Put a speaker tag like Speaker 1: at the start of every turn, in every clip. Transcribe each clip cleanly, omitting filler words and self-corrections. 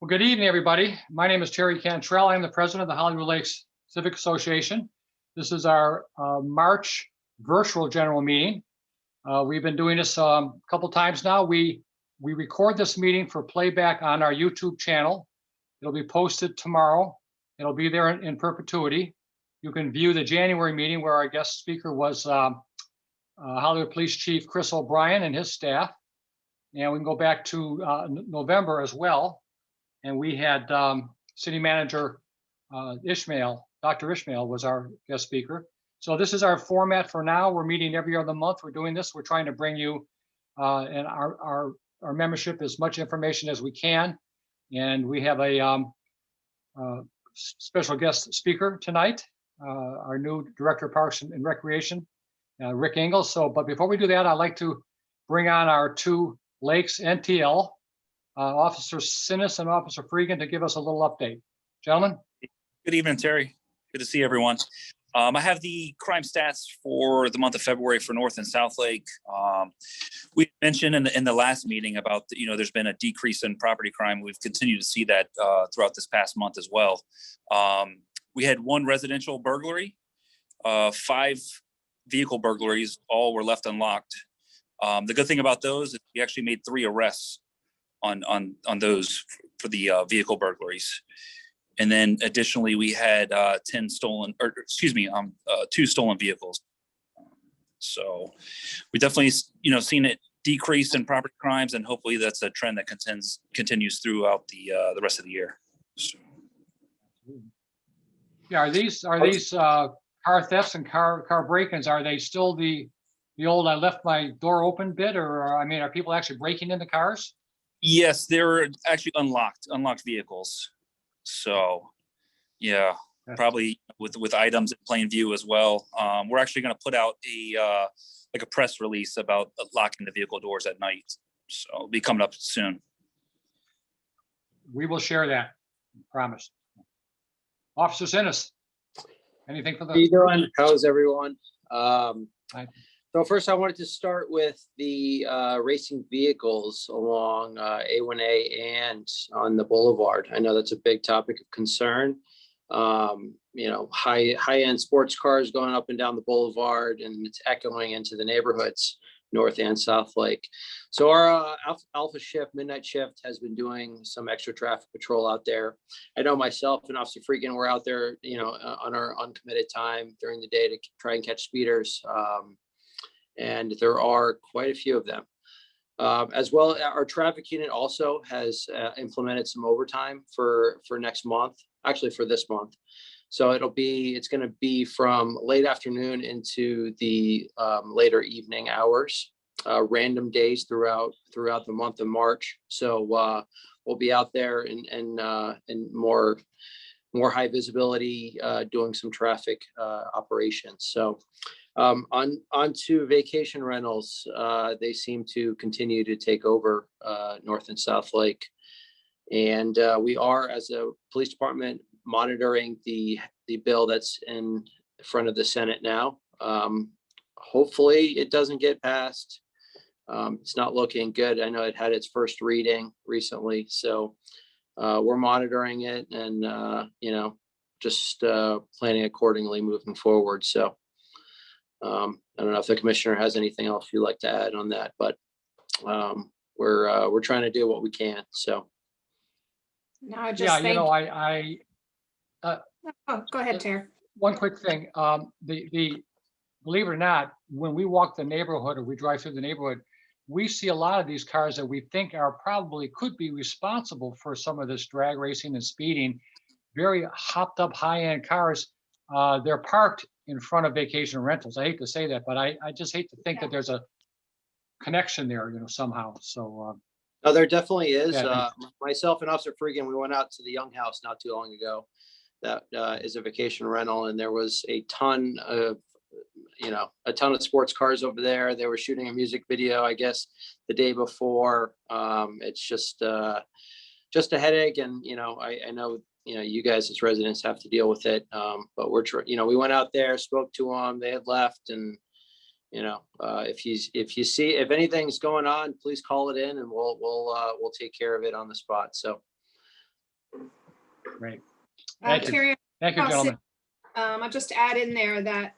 Speaker 1: Well, good evening, everybody. My name is Terry Cantrell. I'm the president of the Hollywood Lakes Civic Association. This is our March virtual general meeting. We've been doing this a couple times now. We record this meeting for playback on our YouTube channel. It'll be posted tomorrow. It'll be there in perpetuity. You can view the January meeting where our guest speaker was Hollywood Police Chief Chris O'Brien and his staff. And we can go back to November as well. And we had City Manager Dr. Ishmael was our guest speaker. So this is our format for now. We're meeting every other month. We're doing this. We're trying to bring you and our membership as much information as we can. And we have a special guest speaker tonight, our new Director of Parks and Recreation, Rick Engel. So, but before we do that, I'd like to bring on our two Lakes NTL, Officer Sinis and Officer Fregin, to give us a little update. Gentlemen.
Speaker 2: Good evening, Terry. Good to see everyone. I have the crime stats for the month of February for North and South Lake. We mentioned in the last meeting about, there's been a decrease in property crime. We've continued to see that throughout this past month as well. We had one residential burglary, 5 vehicle burglaries, all were left unlocked. The good thing about those is we actually made 3 arrests on those for the vehicle burglaries. And then additionally, we had 2 stolen vehicles. So we definitely, seen it decrease in property crimes, and hopefully that's a trend that continues throughout the rest of the year. So.
Speaker 1: Yeah, are these car thefts and car break-ins? Are they still the old "I left my door open" bit, or are people actually breaking into cars?
Speaker 2: Yes, they're actually unlocked vehicles. So, yeah, probably with items in plain view as well. We're actually going to put out a press release about locking the vehicle doors at night. So it'll be coming up soon.
Speaker 1: We will share that, promise. Officer Sinis, anything for the?
Speaker 3: How you doing? How's everyone?
Speaker 1: Hi.
Speaker 3: So first, I wanted to start with the racing vehicles along A1A and on the boulevard. I know that's a big topic of concern. High-end sports cars going up and down the boulevard, and it's echoing into the neighborhoods, North and South Lake. So our Alpha shift, midnight shift, has been doing some extra traffic patrol out there. I know myself and Officer Fregin were out there, on our uncommitted time during the day to try and catch speeders. And there are quite a few of them. As well, our traffic unit also has implemented some overtime for next month, actually for this month. So it's going to be from late afternoon into the later evening hours, random days throughout the month of March. So we'll be out there in more high visibility, doing some traffic operations. So on to vacation rentals. They seem to continue to take over North and South Lake. And we are, as a police department, monitoring the bill that's in front of the Senate now. Hopefully it doesn't get passed. It's not looking good. I know it had its first reading recently. So we're monitoring it and, just planning accordingly moving forward. So I don't know if the commissioner has anything else you'd like to add on that, but we're trying to do what we can. So.
Speaker 4: No, I just think. Go ahead, Ter.
Speaker 1: One quick thing. Believe it or not, when we walk the neighborhood or we drive through the neighborhood, we see a lot of these cars that we think could be responsible for some of this drag racing and speeding. Very hopped up high-end cars. They're parked in front of vacation rentals. I hate to say that, but I just hate to think that there's a connection there, somehow. So.
Speaker 3: No, there definitely is.
Speaker 1: Yeah.
Speaker 3: Myself and Officer Fregin, we went out to the Young House not too long ago. That is a vacation rental, and there was a ton of sports cars over there. They were shooting a music video, I guess, the day before. It's just a headache, and I know you guys as residents have to deal with it. But we went out there, spoke to them. They had left, and if anything's going on, please call it in, and we'll take care of it on the spot. So
Speaker 1: Great. Thank you.
Speaker 4: Terry,
Speaker 1: Thank you,
Speaker 4: I'll
Speaker 1: gentlemen.
Speaker 4: I'll just add in there that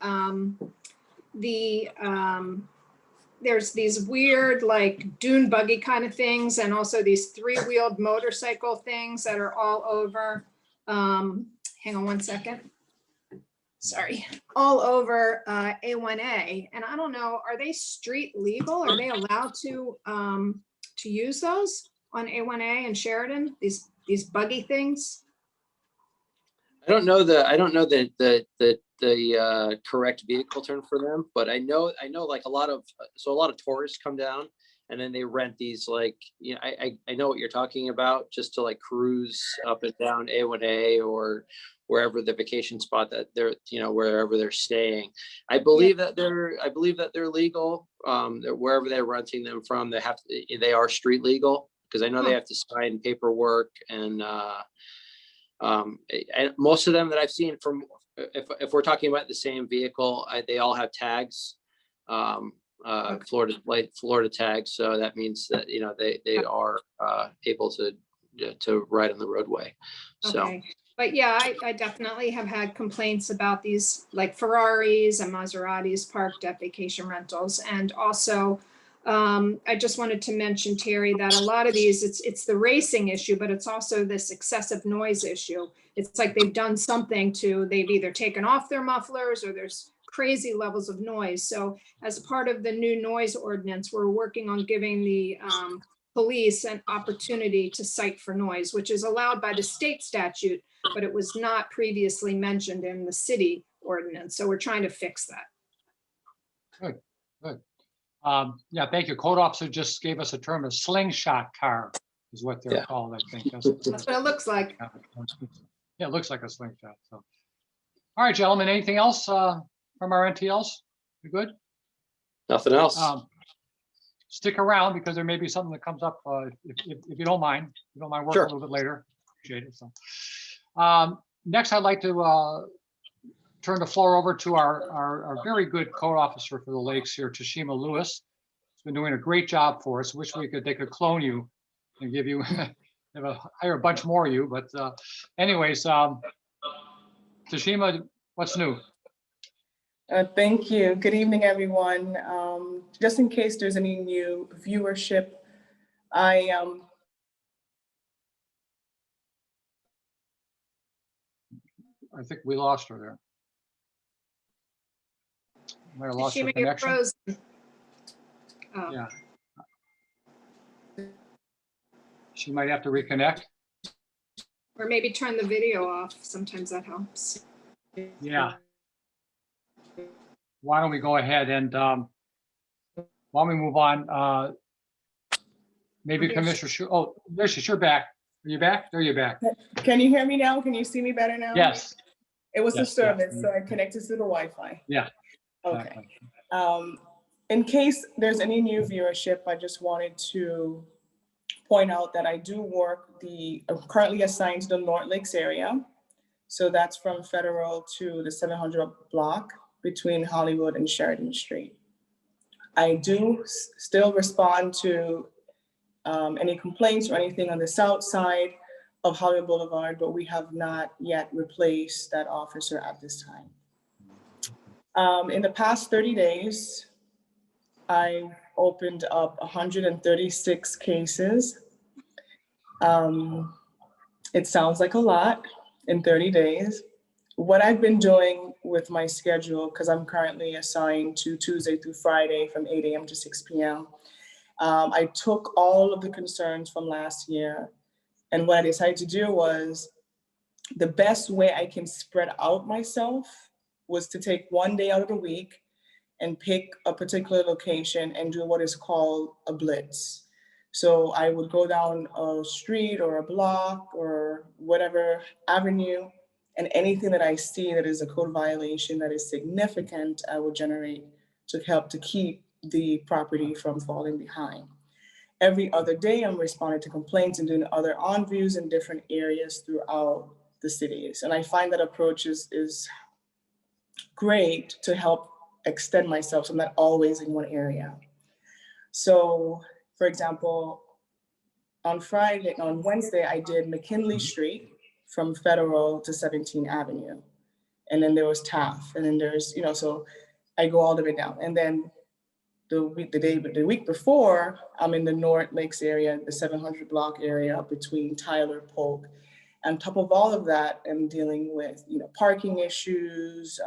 Speaker 4: there's these weird like dune buggy kind of things, and also these three-wheeled motorcycle things that are all over. Hang on one second. Sorry, all over A1A, and I don't know, are they street legal? Are they allowed to use those on A1A and Sheridan? These buggy things?
Speaker 3: I don't know the correct vehicle term for them, but I know like a lot of tourists come down and then they rent these, like, you know, I know what you're talking about, just to like cruise up and down A1A or wherever the vacation spot that they're, you know, wherever they're staying. I believe that they're legal. Wherever they're renting them from, they are street legal, because I know they have to sign paperwork and most of them that I've seen, from if we're talking about the same vehicle, they all have tags, Florida tags. So that means that, you know, they are able to ride on the roadway. So.
Speaker 4: Okay. But yeah, I definitely have had complaints about these like Ferraris and Maseratis parked at vacation rentals. And also, I just wanted to mention, Terry, that a lot of these, it's the racing issue, but it's also this excessive noise issue. It's like they've done something they've either taken off their mufflers or there's crazy levels of noise. So as part of the new noise ordinance, we're working on giving the police an opportunity to cite for noise, which is allowed by the state statute, but it was not previously mentioned in the city ordinance. So we're trying to fix that.
Speaker 1: Good. Yeah, thank you. Code officer just gave us a term, a slingshot car is what they're called, I think.
Speaker 4: That's what it looks like.
Speaker 1: Yeah, it looks like a slingshot. So, all right, gentlemen, anything else from our NTLs? You good?
Speaker 3: Nothing else.
Speaker 1: Stick around, because there may be something that comes up if you don't mind. If you don't mind working a little bit later. Appreciate it. So, next, I'd like to turn the floor over to our very good code officer for the lakes here, Tasheema Lewis. He's been doing a great job for us. Wish they could clone you and give you hire a bunch more of you. But anyways, Tasheema, what's new?
Speaker 5: Thank you. Good evening, everyone. Just in case there's any new viewership, I
Speaker 1: think we lost her there. Might have lost her
Speaker 4: Tasheema, you're
Speaker 1: connection.
Speaker 4: frozen. Oh.
Speaker 1: Yeah. She might have to reconnect.
Speaker 4: Or maybe turn the video off. Sometimes that helps.
Speaker 1: Yeah. Why don't we go ahead and why don't we move on? Maybe Commissioner there she is. You're back. Are you back? There you're back.
Speaker 5: Can you hear me now? Can you see me better now?
Speaker 1: Yes.
Speaker 5: It was the
Speaker 1: Yes,
Speaker 5: service,
Speaker 1: yes.
Speaker 5: so I connected to the Wi-Fi.
Speaker 1: Yeah.
Speaker 5: Okay.
Speaker 1: Exactly.
Speaker 5: In case there's any new viewership, I just wanted to point out that I do work I'm currently assigned to the North Lakes area. So that's from Federal to the 700 block between Hollywood and Sheridan Street. I do still respond to any complaints or anything on the south side of Hollywood Boulevard, but we have not yet replaced that officer at this time. In the past 30 days, I opened up 136 cases. It sounds like a lot in 30 days. What I've been doing with my schedule, because I'm currently assigned to Tuesday through Friday from 8 a.m. to 6 p.m. I took all of the concerns from last year, and what I decided to do was the best way I can spread out myself was to take one day out of the week and pick a particular location and do what is called a blitz. So I would go down a street or a block or whatever avenue, and anything that I see that is a code violation that is significant, I would generate to help to keep the property from falling behind. Every other day, I'm responding to complaints and doing other on-views in different areas throughout the cities. And I find that approach is great to help extend myself, so I'm not always in one area. So, for example, on Wednesday, I did McKinley Street from Federal to 17th Avenue. And then there was Taft, and then there's, so I go all the way down. And then the week before, I'm in the North Lakes area, the 700 block area between Tyler, Polk. On top of all of that, I'm dealing with, parking issues.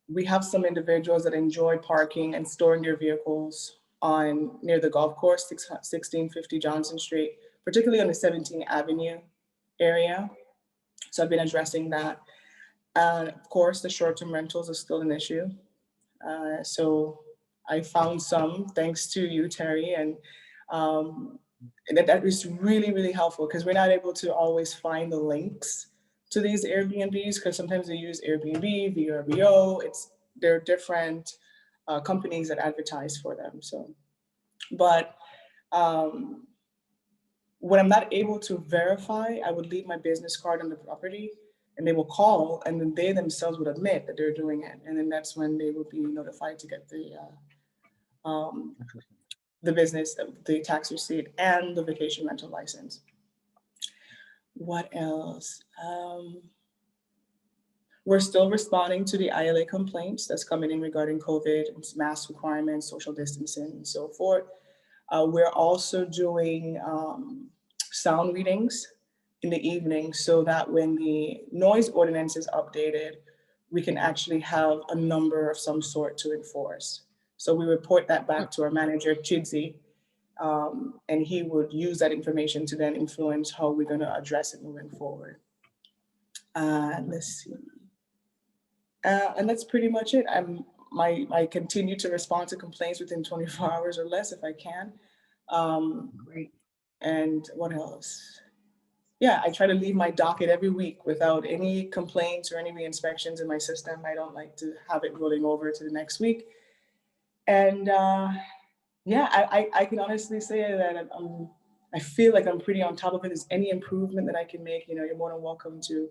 Speaker 5: We have some individuals that enjoy parking and storing their vehicles near the golf course, 1650 Johnson Street, particularly on the 17th Avenue area. So I've been addressing that. And of course, the short-term rentals are still an issue. So I found some, thanks to you, Terry, and that is really, really helpful because we're not able to always find the links to these Airbnbs because sometimes they use Airbnb, VRBO. They're different companies that advertise for them. So, but when I'm not able to verify, I would leave my business card on the property, and they will call, and then they themselves would admit that they're doing it, and then that's when they would be notified to get the business, the tax receipt, and the vacation rental license. What else? We're still responding to the ILA complaints that's coming in regarding COVID, and mask requirements, social distancing, and so forth. We're also doing sound readings in the evening so that when the noise ordinance is updated, we can actually have a number of some sort to enforce. So we report that back to our manager, Chidsey, and he would use that information to then influence how we're going to address it moving forward. Let's see. And that's pretty much it. I continue to respond to complaints within 24 hours or less if I can.
Speaker 1: Great.
Speaker 5: And what else? Yeah, I try to leave my docket every week without any complaints or any re-inspections in my system. I don't like to have it rolling over to the next week. And yeah, I can honestly say that I feel like I'm pretty on top of it. Is any improvement that I can make, you're more than welcome to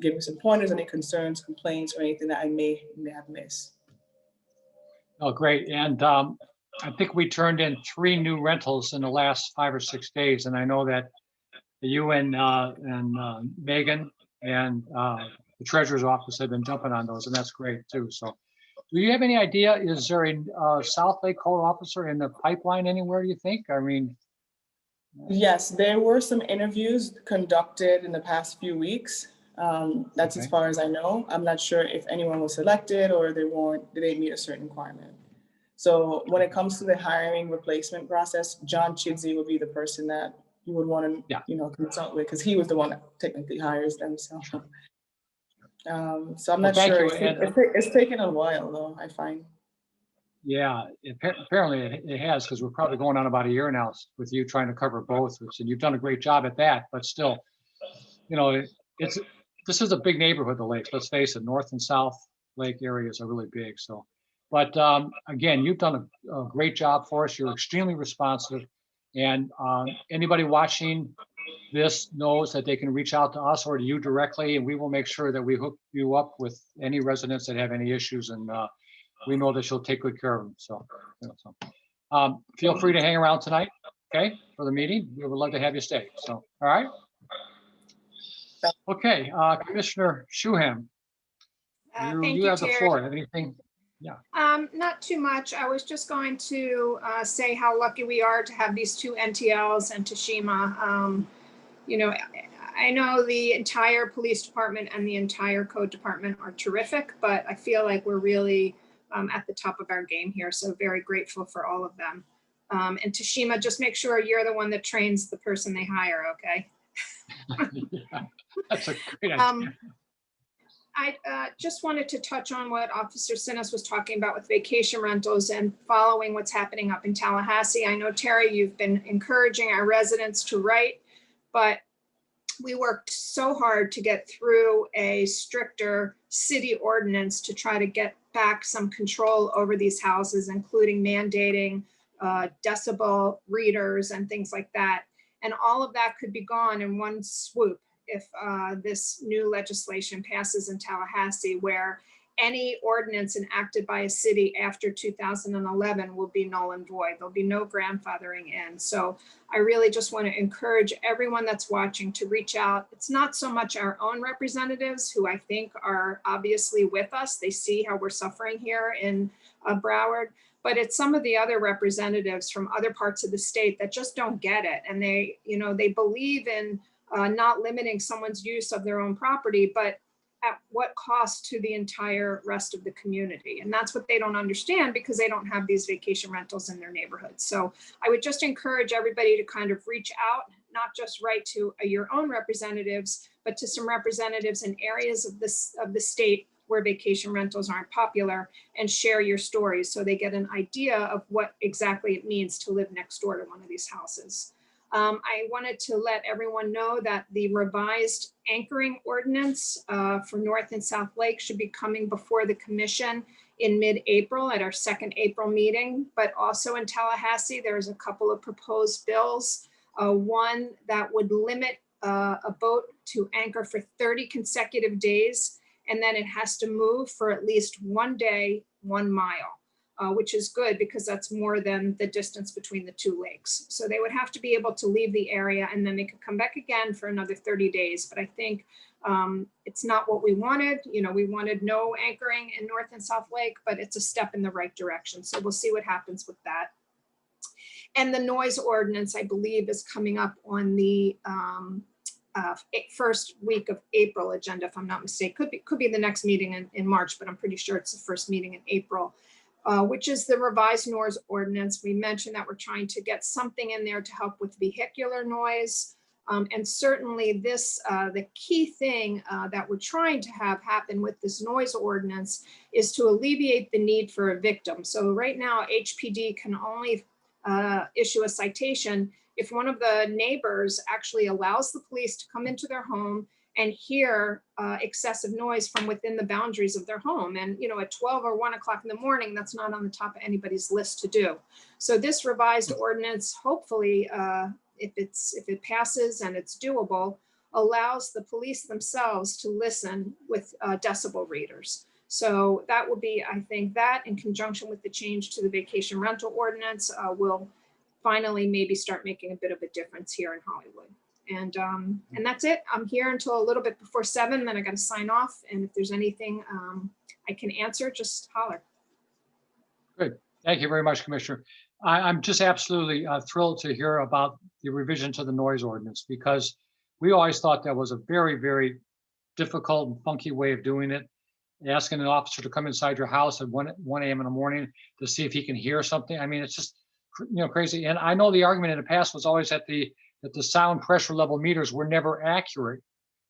Speaker 5: give me some pointers, any concerns, complaints, or anything that I may have missed.
Speaker 1: Oh, great. And I think we turned in 3 new rentals in the last 5 or 6 days. And I know that you and Megan and the treasurer's office have been jumping on those, and that's great too. So do you have any idea, is there a South Lake code officer in the pipeline anywhere, do you think? I mean.
Speaker 5: Yes, there were some interviews conducted in the past few weeks. That's as far as I know. I'm not sure if anyone was selected or they didn't meet a certain requirement. So when it comes to the hiring replacement process, John Chidsey would be the person that you would want to, consult with, because he was the one that technically hires them. So, so I'm not sure. It's taken a while, though, I find. Yeah,
Speaker 1: apparently it has, because we're probably going on about a year now with you trying to cover both, and you've done a great job at that. But still, this is a big neighborhood, the Lakes. Let's face it, North and South Lake areas are really big. So, but again, you've done a great job for us. You're extremely responsive. And anybody watching this knows that they can reach out to us or to you directly, and we will make sure that we hook you up with any residents that have any issues, and we know that you'll take good care of them. So, feel free to hang around tonight, okay, for the meeting. We would love to have you stay. So, all right. Okay, Commissioner Shuham, you have the floor. Have anything? Yeah.
Speaker 4: Not too much. I was just going to say how lucky we are to have these 2 NTLs and Tasheema. I know the entire police department and the entire code department are terrific, but I feel like we're really at the top of our game here. So very grateful for all of them. And Tasheema, just make sure you're the one that trains the person they hire, okay?
Speaker 1: Yeah, that's a great idea.
Speaker 4: I just wanted to touch on what Officer Sinas was talking about with vacation rentals and following what's happening up in Tallahassee. I know, Terry, you've been encouraging our residents to write, but we worked so hard to get through a stricter city ordinance to try to get back some control over these houses, including mandating decibel readers and things like that. And all of that could be gone in one swoop if this new legislation passes in Tallahassee, where any ordinance enacted by a city after 2011 will be null and void. There'll be no grandfathering in. So I really just want to encourage everyone that's watching to reach out. It's not so much our own representatives, who I think are obviously with us. They see how we're suffering here in Broward, but it's some of the other representatives from other parts of the state that just don't get it. And they, you know, they believe in not limiting someone's use of their own property, but at what cost to the entire rest of the community? And that's what they don't understand, because they don't have these vacation rentals in their neighborhoods. So I would just encourage everybody to kind of reach out, not just write to your own representatives, but to some representatives in areas of the state where vacation rentals aren't popular, and share your stories so they get an idea of what exactly it means to live next door to one of these houses. I wanted to let everyone know that the revised anchoring ordinance for North and South Lake should be coming before the commission in mid-April at our second April meeting, but also in Tallahassee, there's a couple of proposed bills. One that would limit a boat to anchor for 30 consecutive days, and then it has to move for at least 1 day, 1 mile. Which is good, because that's more than the distance between the two lakes. So they would have to be able to leave the area, and then they could come back again for another 30 days. But I think it's not what we wanted. You know, we wanted no anchoring in North and South Lake, but it's a step in the right direction. So we'll see what happens with that. And the noise ordinance, I believe, is coming up on the first week of April agenda, if I'm not mistaken. Could be the next meeting in March, but I'm pretty sure it's the first meeting in April. Which is the revised noise ordinance. We mentioned that we're trying to get something in there to help with vehicular noise. And certainly this, the key thing that we're trying to have happen with this noise ordinance is to alleviate the need for a victim. So right now, HPD can only issue a citation if one of the neighbors actually allows the police to come into their home and hear excessive noise from within the boundaries of their home. And, you know, at 12 or 1 o'clock in the morning, that's not on the top of anybody's list to do. So this revised ordinance, hopefully, if it passes and it's doable, allows the police themselves to listen with decibel readers. So that will be, I think, that in conjunction with the change to the vacation rental ordinance will finally maybe start making a bit of a difference here in Hollywood. And that's it. I'm here until a little bit before 7, then I got to sign off. And if there's anything I can answer, just holler.
Speaker 1: Good. Thank you very much, Commissioner. I'm just absolutely thrilled to hear about the revision to the noise ordinance, because we always thought that was a very, very difficult and funky way of doing it. Asking an officer to come inside your house at 1 a.m. in the morning to see if he can hear something. I mean, it's just, you know, crazy. And I know the argument in the past was always that the sound pressure level meters were never accurate.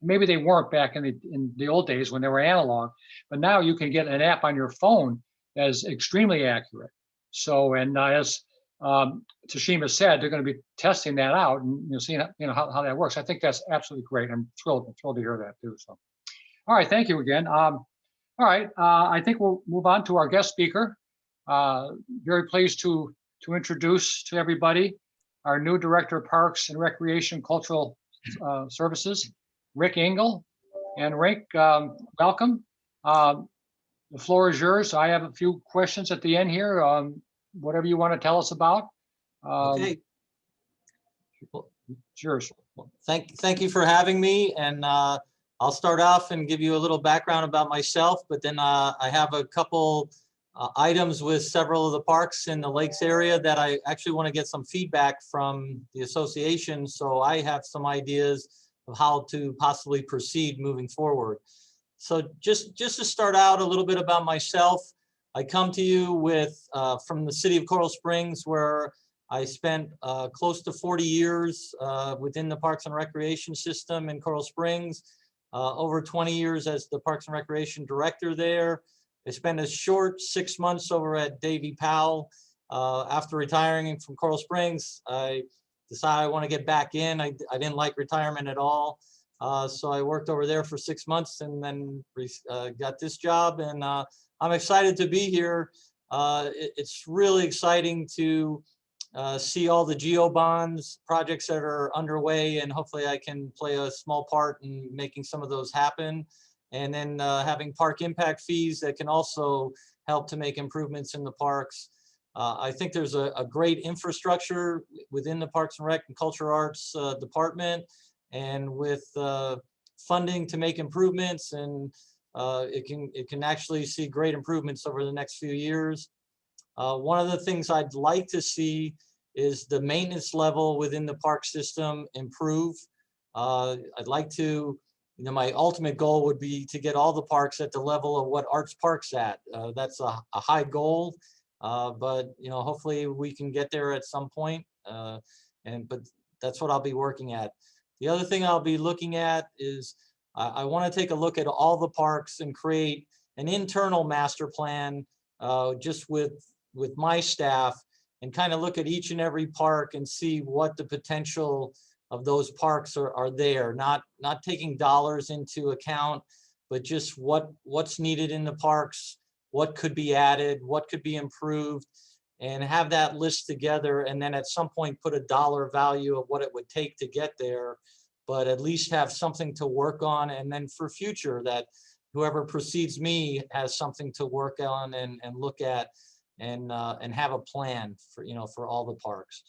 Speaker 1: Maybe they weren't back in the old days when they were analog, but now you can get an app on your phone that is extremely accurate. So, and as Tasheema said, they're going to be testing that out and seeing how that works. I think that's absolutely great. I'm thrilled to hear that too. So, all right, thank you again. All right, I think we'll move on to our guest speaker. Very pleased to introduce to everybody our new Director of Parks and Recreation Cultural Services, Rick Engel. And Rick, welcome. The floor is yours. I have a few questions at the end here. Whatever you want to tell us about.
Speaker 6: Okay.
Speaker 1: It's yours.
Speaker 6: Thank you for having me. And I'll start off and give you a little background about myself, but then I have a couple items with several of the parks in the Lakes area that I actually want to get some feedback from the association. So I have some ideas of how to possibly proceed moving forward. So just to start out a little bit about myself, I come to you with from the city of Coral Springs, where I spent close to 40 years within the Parks and Recreation system in Coral Springs, over 20 years as the Parks and Recreation director there. I spent a short 6 months over at Davie Powell. After retiring from Coral Springs, I decided I want to get back in. I didn't like retirement at all. So I worked over there for 6 months and then got this job. And I'm excited to be here. It's really exciting to see all the geo bonds projects that are underway, and hopefully I can play a small part in making some of those happen. and then having park impact fees that can also help to make improvements in the parks. I think there's a great infrastructure within the Parks and Rec and Cultural Arts Department, and with funding to make improvements, and it can actually see great improvements over the next few years. One of the things I'd like to see is the maintenance level within the park system improve. I'd like to, my ultimate goal would be to get all the parks at the level of what Arts Park's at. That's a high goal, but hopefully we can get there at some point. But that's what I'll be working at. The other thing I'll be looking at is I want to take a look at all the parks and create an internal master plan just with my staff, and kind of look at each and every park and see what the potential of those parks are there, not taking dollars into account, but just what's needed in the parks, what could be added, what could be improved, and have that list together, and then at some point put a dollar value of what it would take to get there, but at least have something to work on, and then for future that whoever precedes me has something to work on and look at, and have a plan for all the parks.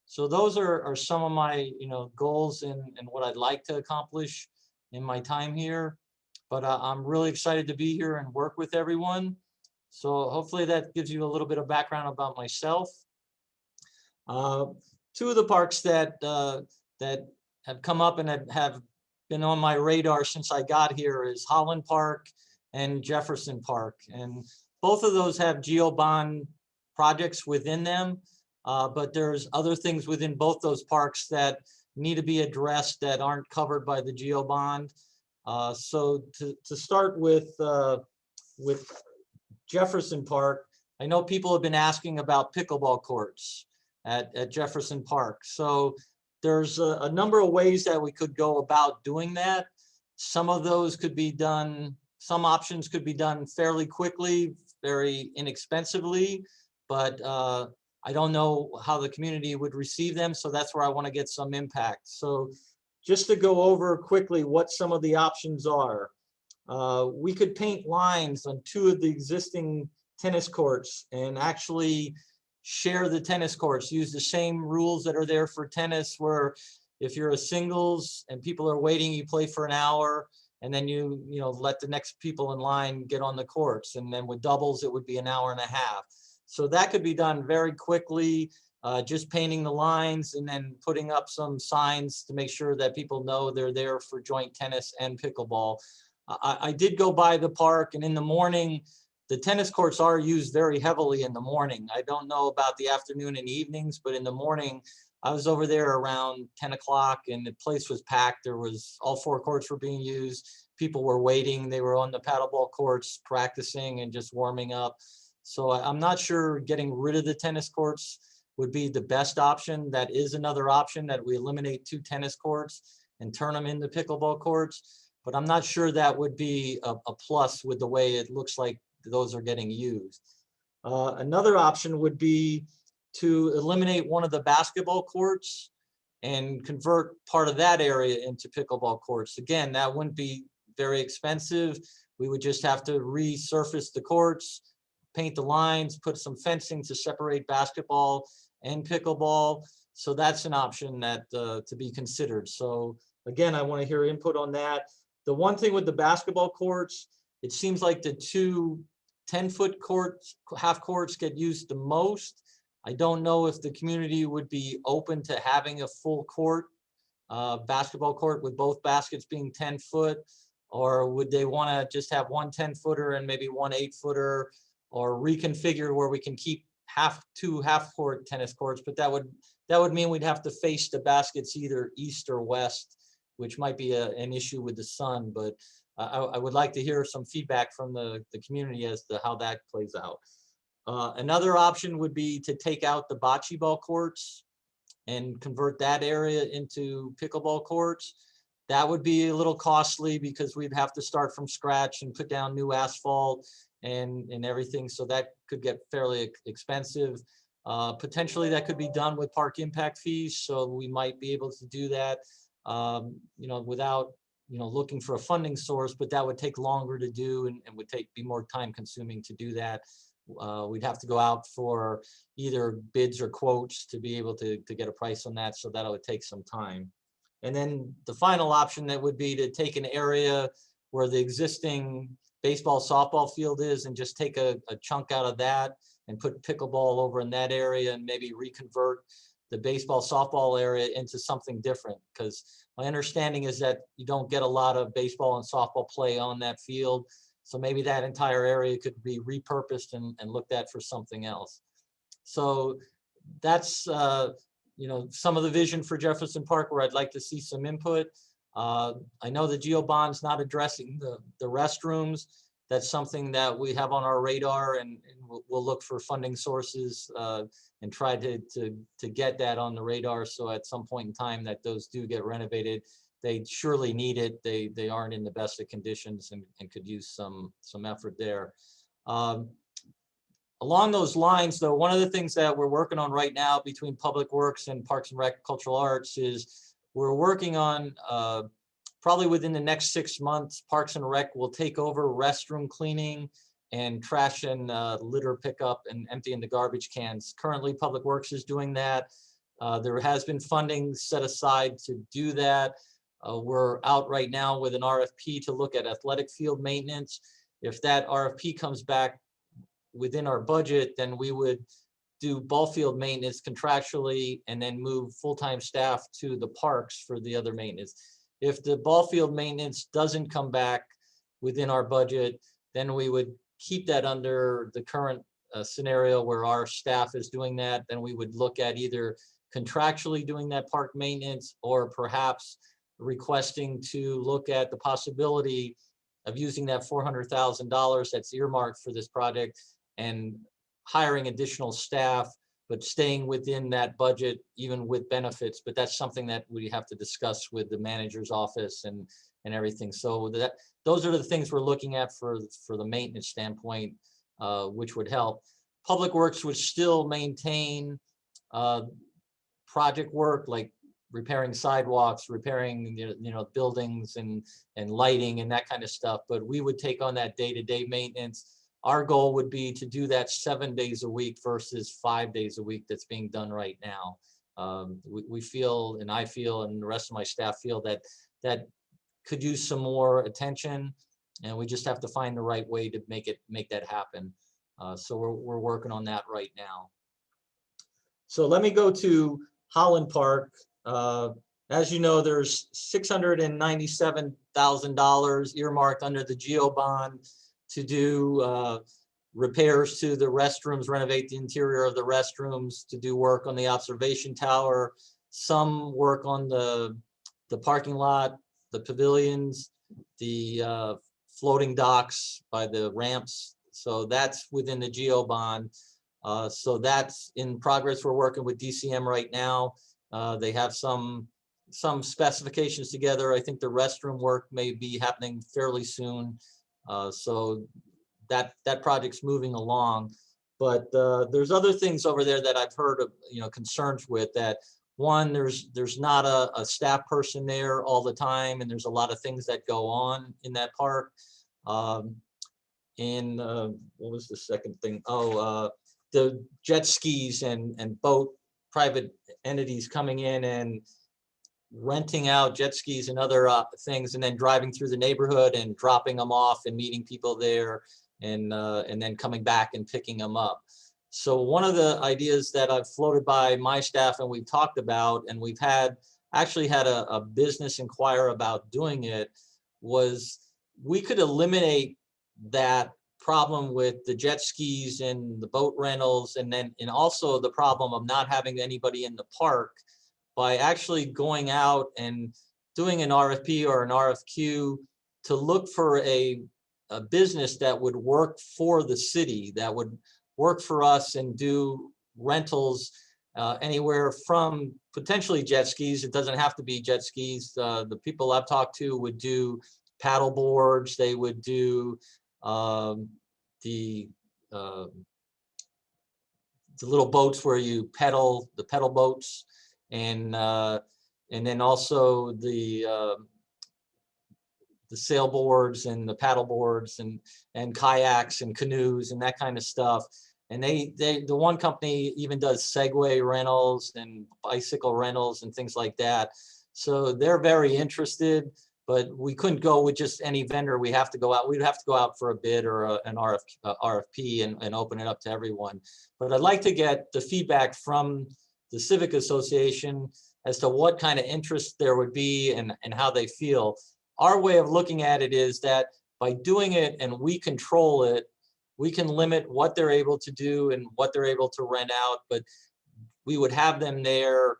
Speaker 6: So those are some of my goals and what I'd like to accomplish in my time here. But I'm really excited to be here and work with everyone. So hopefully that gives you a little bit of background about myself. Two of the parks that have come up and have been on my radar since I got here is Holland Park and Jefferson Park. And both of those have GeoBond projects within them, but there's other things within both those parks that need to be addressed that aren't covered by the GeoBond. So to start with Jefferson Park, I know people have been asking about pickleball courts at Jefferson Park. So there's a number of ways that we could go about doing that. Some of those could be done, some options could be done fairly quickly, very inexpensively, but I don't know how the community would receive them. So that's where I want to get some impact. So just to go over quickly what some of the options are. We could paint lines on 2 of the existing tennis courts and actually share the tennis courts, use the same rules that are there for tennis, where if you're a singles and people are waiting, you play for an hour, and then you let the next people in line get on the courts. And then with doubles, it would be an hour and a half. So that could be done very quickly, just painting the lines and then putting up some signs to make sure that people know they're there for joint tennis and pickleball. I did go by the park, and in the morning, the tennis courts are used very heavily in the morning. I don't know about the afternoon and evenings, but in the morning, I was over there around 10 o'clock and the place was packed. There was, all 4 courts were being used. People were waiting. They were on the paddleball courts practicing and just warming up. So I'm not sure getting rid of the tennis courts would be the best option. That is another option, that we eliminate 2 tennis courts and turn them into pickleball courts. But I'm not sure that would be a plus with the way it looks like those are getting used. Another option would be to eliminate one of the basketball courts and convert part of that area into pickleball courts. Again, that wouldn't be very expensive. We would just have to resurface the courts, paint the lines, put some fencing to separate basketball and pickleball. So that's an option that to be considered. So again, I want to hear input on that. The one thing with the basketball courts, it seems like the 2 10-foot courts, half courts, get used the most. I don't know if the community would be open to having a full court, basketball court with both baskets being 10-foot, or would they want to just have 1 10-footer and maybe 1 8-footer, or reconfigure where we can keep 2 half-court tennis courts, but that would mean we'd have to face the baskets either east or west, which might be an issue with the sun. But I would like to hear some feedback from the community as to how that plays out. Another option would be to take out the bocce ball courts and convert that area into pickleball courts. That would be a little costly because we'd have to start from scratch and put down new asphalt and everything. So that could get fairly expensive. Potentially that could be done with park impact fees. So we might be able to do that, without looking for a funding source, but that would take longer to do and would be more time consuming to do that. We'd have to go out for either bids or quotes to be able to get a price on that. So that would take some time. And then the final option that would be to take an area where the existing baseball, softball field is and just take a chunk out of that and put pickleball over in that area and maybe reconvert the baseball, softball area into something different. Because my understanding is that you don't get a lot of baseball and softball play on that field. So maybe that entire area could be repurposed and looked at for something else. So that's, some of the vision for Jefferson Park where I'd like to see some input. I know the GEO bond's not addressing the restrooms. That's something that we have on our radar, and we'll look for funding sources and try to get that on the radar. So at some point in time that those do get renovated, they surely need it. They aren't in the best of conditions and could use some effort there. Along those lines, though, one of the things that we're working on right now between Public Works and Parks and Rec Cultural Arts is we're working on probably within the next 6 months, Parks and Rec will take over restroom cleaning and trash and litter pickup and emptying the garbage cans. Currently, Public Works is doing that. There has been funding set aside to do that. We're out right now with an RFP to look at athletic field maintenance. If that RFP comes back within our budget, then we would do ball field maintenance contractually and then move full-time staff to the parks for the other maintenance. If the ball field maintenance doesn't come back within our budget, then we would keep that under the current scenario where our staff is doing that. Then we would look at either contractually doing that park maintenance or perhaps requesting to look at the possibility of using that $400,000 that's earmarked for this project and hiring additional staff, but staying within that budget, even with benefits. But that's something that we have to discuss with the manager's office and everything. So those are the things we're looking at for the maintenance standpoint, which would help. Public Works would still maintain project work like repairing sidewalks, repairing buildings and lighting and that kind of stuff. But we would take on that day-to-day maintenance. Our goal would be to do that 7 days a week versus 5 days a week that's being done right now. We feel, and I feel, and the rest of my staff feel that could use some more attention, and we just have to find the right way to make that happen. So we're working on that right now. So let me go to Holland Park. As you know, there's $697,000 earmarked under the GEO bond to do repairs to the restrooms, renovate the interior of the restrooms, to do work on the observation tower, some work on the parking lot, the pavilions, the floating docks by the ramps. So that's within the GEO bond. So that's in progress. We're working with DCM right now. They have some specifications together. I think the restroom work may be happening fairly soon. So that project's moving along. But there's other things over there that I've heard of, concerns with. That one, there's not a staff person there all the time, and there's a lot of things that go on in that park. What was the second thing? The jet skis and boat private entities coming in and renting out jet skis and other things, and then driving through the neighborhood and dropping them off and meeting people there, and then coming back and picking them up. So one of the ideas that I've floated by my staff and we've talked about, and we've actually had a business inquire about doing it, was we could eliminate that problem with the jet skis and the boat rentals, and also the problem of not having anybody in the park, by actually going out and doing an RFP or an RFQ to look for a business that would work for the city, that would work for us and do rentals anywhere from potentially jet skis. It doesn't have to be jet skis. The people I've talked to would do paddle boards. They would do the little boats where you pedal, the pedal boats, and then also the the sailboards and the paddle boards and kayaks and canoes and that kind of stuff. And the one company even does Segway rentals and bicycle rentals and things like that. So they're very interested, but we couldn't go with just any vendor. We have to go out. We'd have to go out for a bid or an RFP and open it up to everyone. But I'd like to get the feedback from the Civic Association as to what kind of interest there would be and how they feel. Our way of looking at it is that by doing it and we control it, we can limit what they're able to do and what they're able to rent out, but we would have them there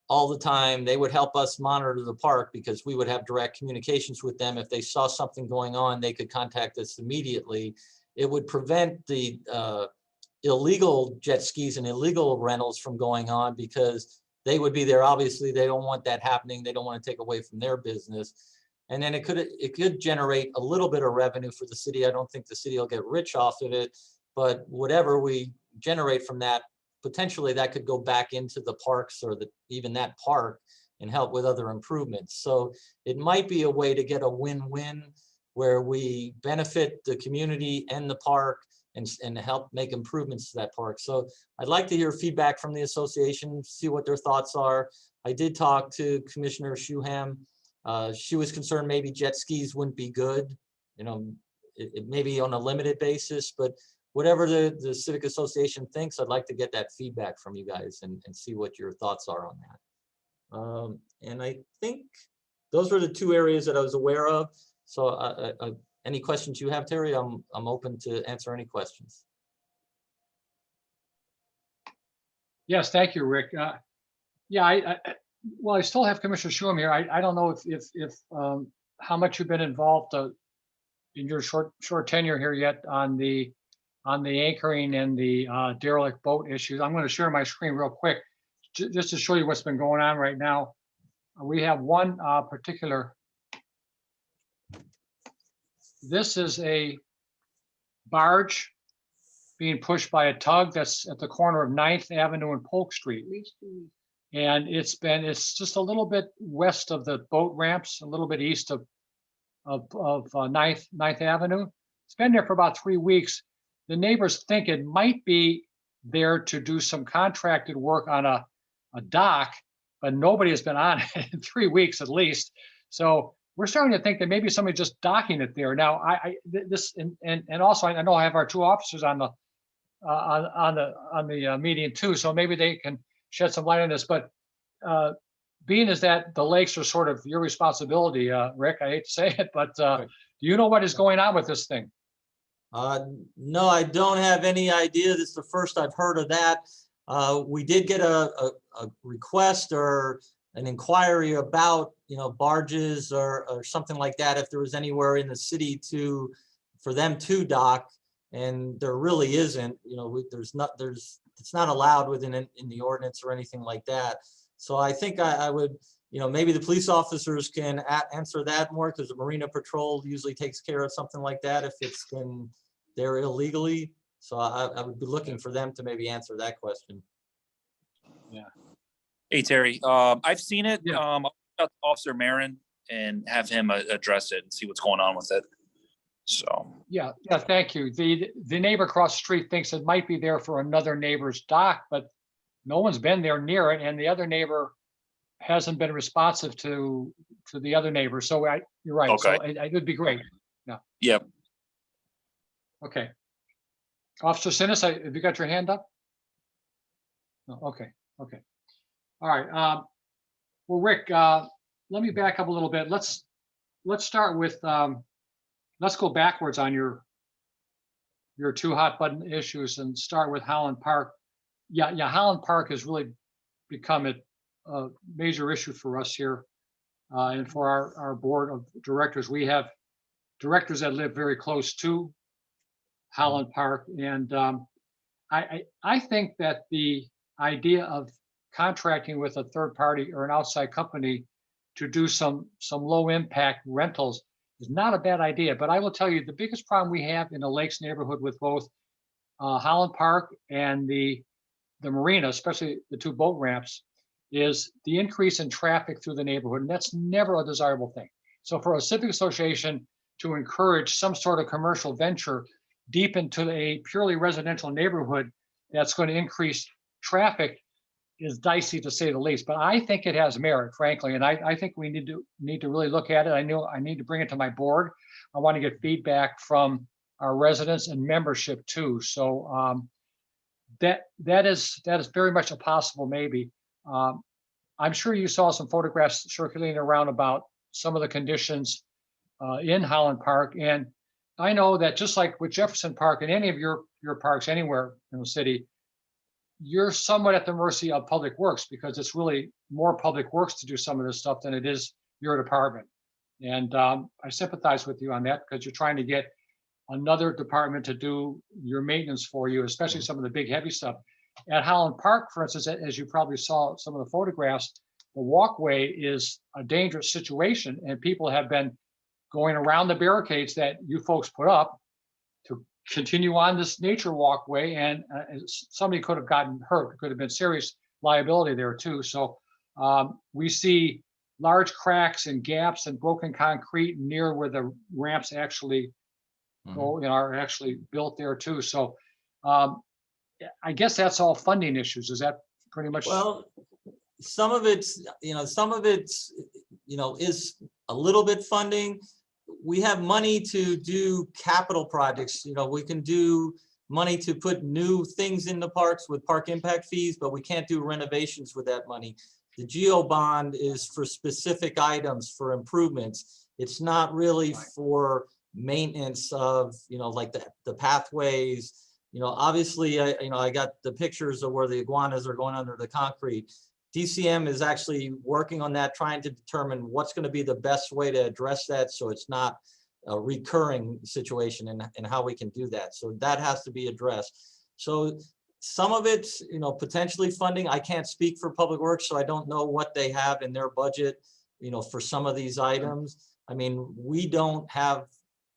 Speaker 6: all the time. They would help us monitor the park because we would have direct communications with them. If they saw something going on, they could contact us immediately. It would prevent the illegal jet skis and illegal rentals from going on because they would be there. Obviously, they don't want that happening. They don't want to take away from their business. And then it could generate a little bit of revenue for the city. I don't think the city will get rich off of it, but whatever we generate from that, potentially that could go back into the parks or even that park and help with other improvements. So it might be a way to get a win-win where we benefit the community and the park and help make improvements to that park. So I'd like to hear feedback from the association, see what their thoughts are. I did talk to Commissioner Shuham. She was concerned maybe jet skis wouldn't be good, it may be on a limited basis, but whatever the Civic Association thinks, I'd like to get that feedback from you guys and see what your thoughts are on that. And I think those were the two areas that I was aware of. So any questions you have, Terry, I'm open to answer any questions.
Speaker 1: Yes, thank you, Rick. Yeah, well, I still have Commissioner Shuham here. I don't know if how much you've been involved in your short tenure here yet on the anchoring and the derelict boat issues. I'm going to share my screen real quick just to show you what's been going on right now. We have one particular. This is a barge being pushed by a tug that's at the corner of 9th Avenue and Polk Street. And it's just a little bit west of the boat ramps, a little bit east of 9th Avenue. It's been there for about 3 weeks. The neighbors think it might be there to do some contracted work on a dock, but nobody has been on it in 3 weeks at least. So we're starting to think that maybe somebody just docking it there. Now, and also I know I have our two officers on the meeting too, so maybe they can shed some light on this. But being as that the lakes are sort of your responsibility, Rick, I hate to say it, but do you know what is going on with this thing?
Speaker 6: No, I don't have any idea. This is the first I've heard of that. We did get a request or an inquiry about, barges or something like that, if there was anywhere in the city for them to dock, and there really isn't. It's not allowed in the ordinance or anything like that. So I think I would, maybe the police officers can answer that more, because the Marina Patrol usually takes care of something like that if it's been there illegally. So I would be looking for them to maybe answer that question.
Speaker 1: Yeah.
Speaker 2: Hey, Terry, I've seen it.
Speaker 1: Yeah.
Speaker 2: I'll reach out to Officer Marin and have him address it and see what's going on with it. So.
Speaker 1: Yeah, thank you. The neighbor across the street thinks it might be there for another neighbor's dock, but no one's been there near it, and the other neighbor hasn't been responsive to the other neighbor. So you're right.
Speaker 2: Okay.
Speaker 1: So it would be great. Yeah.
Speaker 2: Yep.
Speaker 1: Okay. Officer Sinis, have you got your hand up? No, okay. All right. Well, Rick, let me back up a little bit. Let's start with let's go backwards on your two hot button issues and start with Holland Park. Yeah, Holland Park has really become a major issue for us here, and for our board of directors. We have directors that live very close to Holland Park, and I think that the idea of contracting with a third party or an outside company to do some low impact rentals is not a bad idea. But I will tell you, the biggest problem we have in the Lakes neighborhood with both Holland Park and the marina, especially the two boat ramps, is the increase in traffic through the neighborhood. And that's never a desirable thing. So for a civic association to encourage some sort of commercial venture deep into a purely residential neighborhood that's going to increase traffic is dicey, to say the least. But I think it has merit, frankly, and I think we need to really look at it. I know I need to bring it to my board. I want to get feedback from our residents and membership too. So that is very much a possible maybe. I'm sure you saw some photographs circulating around about some of the conditions in Holland Park, and I know that just like with Jefferson Park and any of your parks anywhere in the city, you're somewhat at the mercy of Public Works, because it's really more Public Works to do some of this stuff than it is your department. And I sympathize with you on that, because you're trying to get another department to do your maintenance for you, especially some of the big heavy stuff. At Holland Park, for instance, as you probably saw some of the photographs, the walkway is a dangerous situation, and people have been going around the barricades that you folks put up to continue on this nature walkway, and somebody could have gotten hurt. It could have been serious liability there too. So we see large cracks and gaps and broken concrete near where the ramps actually go and are actually built there too. So I guess that's all funding issues. Is that pretty much?
Speaker 6: Well, some of it's, is a little bit funding. We have money to do capital projects. We can do money to put new things in the parks with park impact fees, but we can't do renovations with that money. The GEO bond is for specific items, for improvements. It's not really for maintenance of, like the pathways. Obviously, I got the pictures of where the iguanas are going under the concrete. DCM is actually working on that, trying to determine what's going to be the best way to address that, so it's not a recurring situation, and how we can do that. So that has to be addressed. So some of it's, potentially funding. I can't speak for Public Works, so I don't know what they have in their budget, for some of these items. I mean, we don't have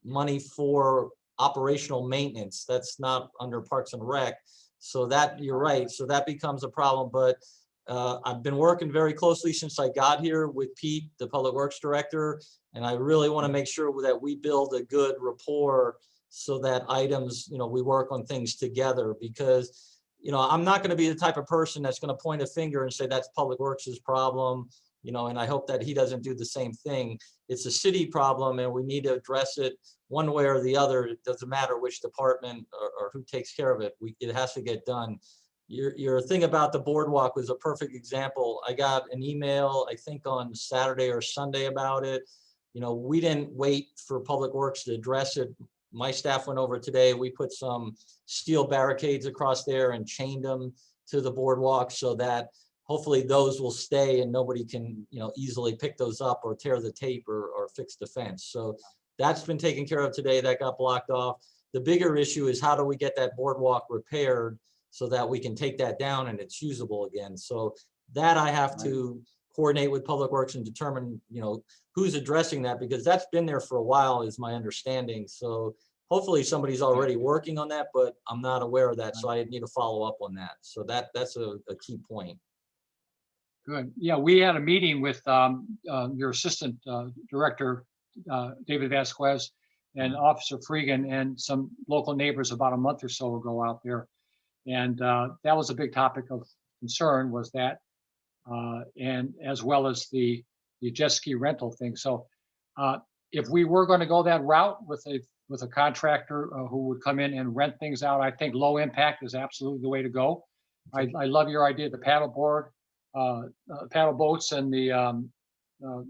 Speaker 6: money for operational maintenance. That's not under Parks and Rec. So that, you're right. So that becomes a problem. But I've been working very closely since I got here with Pete, the Public Works Director, and I really want to make sure that we build a good rapport so that items, we work on things together, because, I'm not going to be the type of person that's going to point a finger and say that's Public Works' problem, and I hope that he doesn't do the same thing. It's a city problem, and we need to address it one way or the other. It doesn't matter which department or who takes care of it. It has to get done. Your thing about the boardwalk was a perfect example. I got an email, I think on Saturday or Sunday, about it. We didn't wait for Public Works to address it. My staff went over today. We put some steel barricades across there and chained them to the boardwalk, so that hopefully those will stay and nobody can, easily pick those up or tear the tape or fix the fence. So that's been taken care of today. That got blocked off. The bigger issue is, how do we get that boardwalk repaired so that we can take that down and it's usable again? So that I have to coordinate with Public Works and determine, who's addressing that, because that's been there for a while, is my understanding. So hopefully somebody's already working on that, but I'm not aware of that. So I need to follow up on that. So that's a key point.
Speaker 1: Good. Yeah, we had a meeting with your assistant director, David Vasquez, and Officer Fregin, and some local neighbors about a month or so ago out there. And that was a big topic of concern, was that, and as well as the jet ski rental thing. So if we were going to go that route with a contractor who would come in and rent things out, I think low impact is absolutely the way to go. I love your idea, the paddle board, paddle boats, and the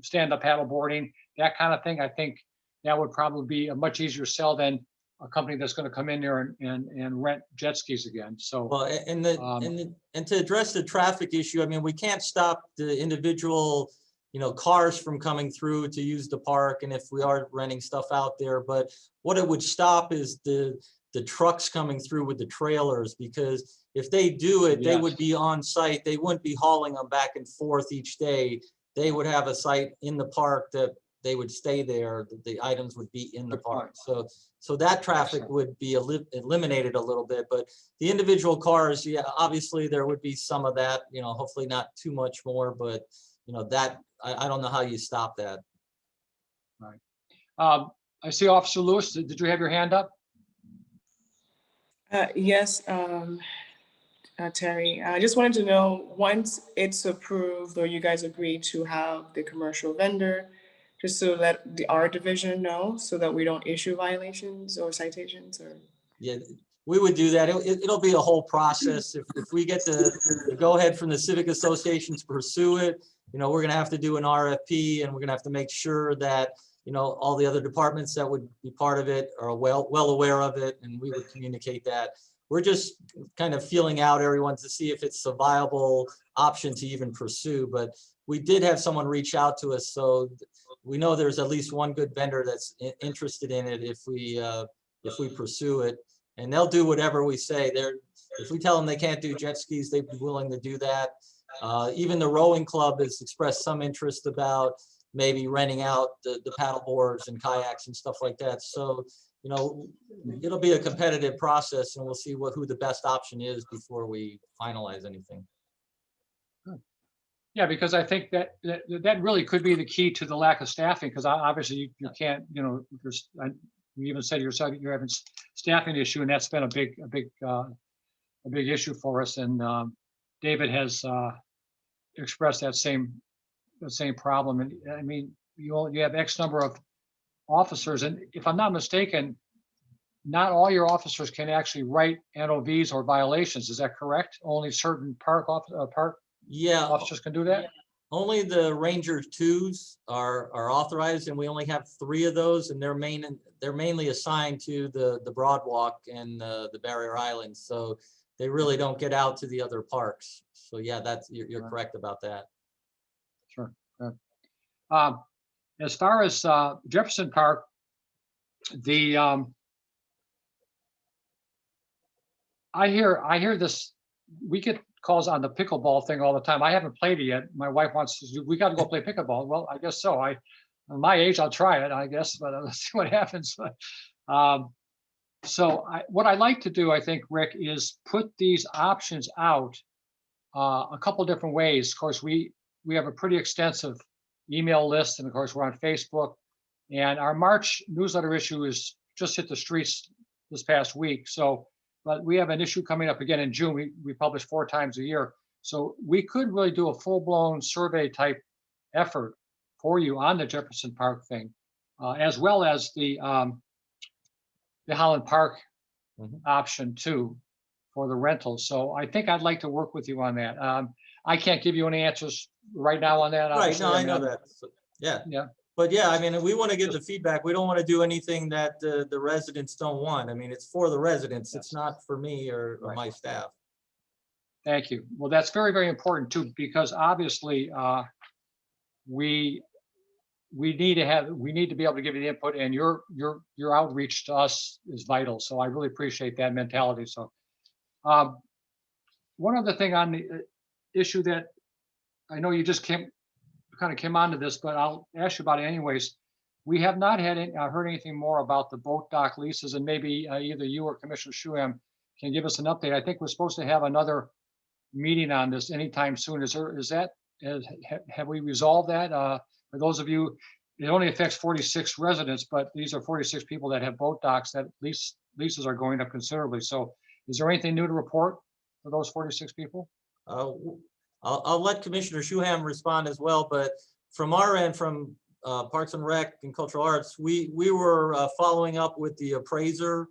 Speaker 1: stand-up paddle boarding, that kind of thing. I think that would probably be a much easier sell than a company that's going to come in there and rent jet skis again. So,
Speaker 6: well, and to address the traffic issue, I mean, we can't stop the individual, cars from coming through to use the park, and if we are renting stuff out there, but what it would stop is the trucks coming through with the trailers, because if they do it, they would be on site. They wouldn't be hauling them back and forth each day. They would have a site in the park that they would stay there. The items would be in the park. So that traffic would be eliminated a little bit, but the individual cars, yeah, obviously there would be some of that, hopefully not too much more, but that, I don't know how you stop that.
Speaker 1: I see Officer Lewis. Did you have your hand up?
Speaker 5: Yes, Terry, I just wanted to know, once it's approved or you guys agree to have the commercial vendor, just so that our division know, so that we don't issue violations or citations, or?
Speaker 6: Yeah, we would do that. It'll be a whole process. If we get the go-ahead from the civic association to pursue it, we're gonna have to do an RFP, and we're gonna have to make sure that, all the other departments that would be part of it are well aware of it, and we would communicate that. We're just kind of feeling out everyone to see if it's a viable option to even pursue, but we did have someone reach out to us, so we know there's at least one good vendor that's interested in it if we pursue it, and they'll do whatever we say. If we tell them they can't do jet skis, they'd be willing to do that. Even the rowing club has expressed some interest about maybe renting out the paddle boards and kayaks and stuff like that. So, it'll be a competitive process, and we'll see who the best option is before we finalize anything.
Speaker 1: Yeah, because I think that really could be the key to the lack of staffing, because obviously you can't, there's, you even said yourself you're having staffing issue, and that's been a big issue for us. And David has expressed that same problem. And I mean, you have X number of officers, and if I'm not mistaken, not all your officers can actually write NOVs or violations. Is that correct? Only certain park officers can do that?
Speaker 6: Only the Ranger 2s are authorized, and we only have 3 of those, and they're mainly assigned to the Broadwalk and the Barrier Islands. So they really don't get out to the other parks. So yeah, you're correct about that.
Speaker 1: Sure. Good. As far as Jefferson Park, I hear this. We get calls on the pickleball thing all the time. I haven't played it yet. My wife wants to. We got to go play pickleball. Well, I guess so. At my age, I'll try it, I guess, but let's see what happens. But, what I like to do, I think, Rick, is put these options out a couple different ways. Of course, we have a pretty extensive email list, and of course, we're on Facebook. And our March newsletter issue is just hit the streets this past week. So, but we have an issue coming up again in June. We publish 4 times a year. So we could really do a full-blown survey type effort for you on the Jefferson Park thing, as well as the Holland Park option too for the rentals. So I think I'd like to work with you on that. I can't give you any answers right now on that.
Speaker 6: Right, no, I know that. So, yeah.
Speaker 1: Yeah.
Speaker 6: But yeah, I mean, we want to get the feedback. We don't want to do anything that the residents don't want. I mean, it's for the residents. It's not for me or my staff.
Speaker 1: Thank you. Well, that's very, very important too, because obviously we need to be able to give you the input, and your outreach to us is vital. So I really appreciate that mentality. So one other thing on the issue that I know you just kind of came onto this, but I'll ask you about it anyways. We have not heard anything more about the boat dock leases, and maybe either you or Commissioner Shuham can give us an update. I think we're supposed to have another meeting on this anytime soon. Have we resolved that? For those of you, it only affects 46 residents, but these are 46 people that have boat docks that leases are going up considerably. So is there anything new to report for those 46 people?
Speaker 6: I'll let Commissioner Shuham respond as well, but from our end, from Parks and Rec and Cultural Arts, we were following up with the appraiser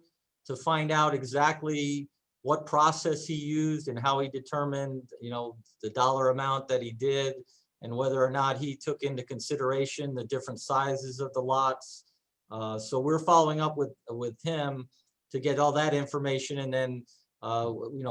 Speaker 6: to find out exactly what process he used and how he determined, the dollar amount that he did, and whether or not he took into consideration the different sizes of the lots. So we're following up with him to get all that information, and then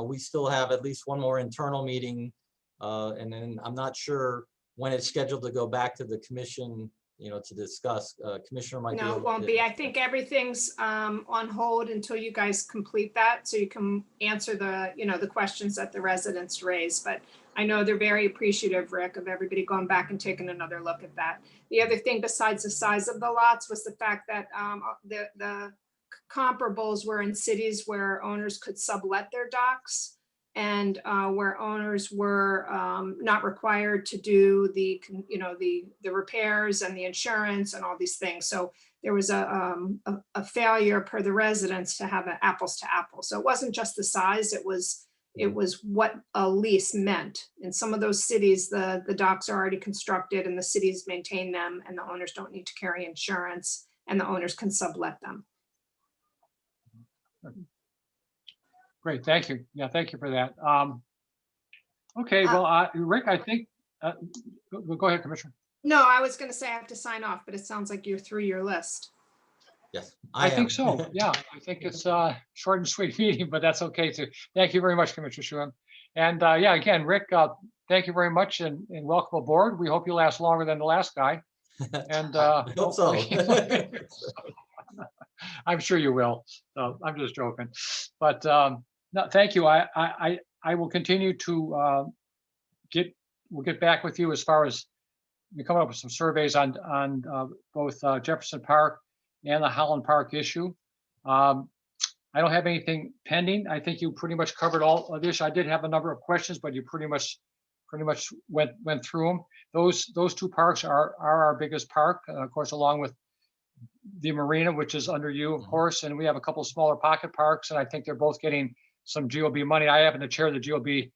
Speaker 6: we still have at least one more internal meeting, and then I'm not sure when it's scheduled to go back to the commission, to discuss. Commissioner might be
Speaker 4: No,
Speaker 6: able
Speaker 4: it won't
Speaker 6: to-
Speaker 4: be. I think everything's on hold until you guys complete that, so you can answer the questions that the residents raise. But I know they're very appreciative, Rick, of everybody going back and taking another look at that. The other thing besides the size of the lots was the fact that the comparables were in cities where owners could sublet their docks. and where owners were not required to do the, the repairs and the insurance and all these things. So there was a failure per the residents to have an apples to apples. So it wasn't just the size, it was what a lease meant. In some of those cities, the docks are already constructed and the cities maintain them, and the owners don't need to carry insurance, and the owners can sublet them.
Speaker 1: Great, thank you. Yeah, thank you for that. Okay, well, Rick, I think, go ahead, Commissioner.
Speaker 4: No, I was going to say I have to sign off, but it sounds like you're through your list.
Speaker 6: Yes,
Speaker 1: I think
Speaker 6: am.
Speaker 1: so. Yeah, I think it's a short and sweet meeting, but that's okay too. Thank you very much, Commissioner Shuham. And yeah, again, Rick, thank you very much and welcome aboard. We hope you last longer than the last guy. And
Speaker 6: I hope so.
Speaker 1: I'm sure you will. So I'm just joking. But no, thank you. I will continue to we'll get back with you as far as we come up with some surveys on both Jefferson Park and the Holland Park issue. I don't have anything pending. I think you pretty much covered all of this. I did have a number of questions, but you pretty much went through them. Those two parks are our biggest park, of course, along with the marina, which is under you, of course, and we have a couple of smaller pocket parks, and I think they're both getting some GOB money. I happen to chair the GOB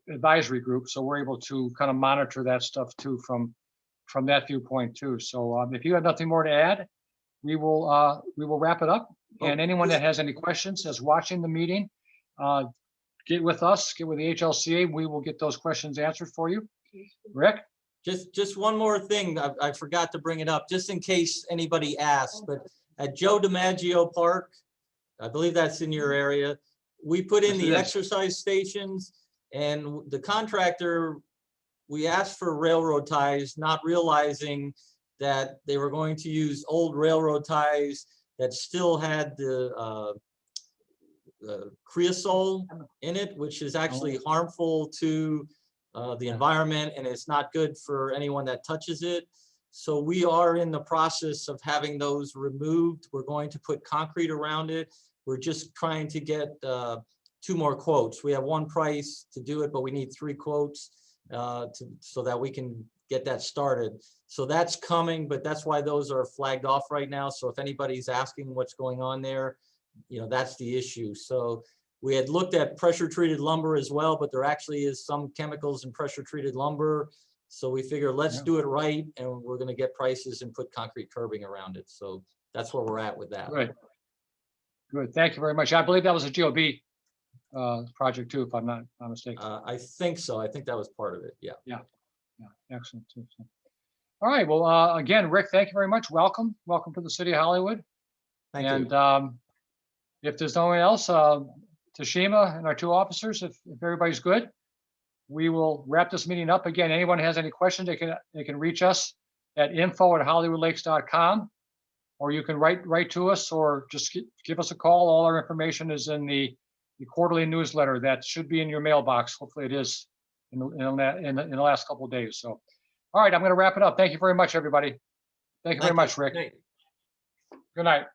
Speaker 1: advisory group, so we're able to kind of monitor that stuff too from that viewpoint too. So if you have nothing more to add, we will wrap it up. And anyone that has any questions is watching the meeting, get with us, get with the HLCA. We will get those questions answered for you. Rick?
Speaker 6: Just one more thing. I forgot to bring it up, just in case anybody asks, but at Joe DiMaggio Park, I believe that's in your area, we put in the exercise stations, and the contractor, we asked for railroad ties, not realizing that they were going to use old railroad ties that still had the creosote in it, which is actually harmful to the environment, and it's not good for anyone that touches it. So we are in the process of having those removed. We're going to put concrete around it. We're just trying to get 2 more quotes. We have 1 price to do it, but we need 3 quotes so that we can get that started. So that's coming, but that's why those are flagged off right now. So if anybody's asking what's going on there, that's the issue. So we had looked at pressure treated lumber as well, but there actually is some chemicals in pressure treated lumber. So we figure let's do it right, and we're going to get prices and put concrete curbing around it. So that's where we're at with that.
Speaker 1: Good. Good. Thank you very much. I believe that was a GOB project too, if I'm not mistaken.
Speaker 6: I think so. I think that was part of it. Yeah.
Speaker 1: Yeah. Excellent. All right. Well, again, Rick, thank you very much. Welcome to the city of Hollywood.
Speaker 6: Thank you.
Speaker 1: And if there's no one else, Tasheema and our 2 officers, if everybody's good, we will wrap this meeting up. Again, anyone has any questions, they can reach us at info@hollywoodlakes.com, or you can write to us, or just give us a call. All our information is in the quarterly newsletter that should be in your mailbox. Hopefully it is in the last couple of days. So, all right, I'm going to wrap it up. Thank you very much, everybody. Thank you very much, Rick.
Speaker 6: Good night.
Speaker 1: Good night.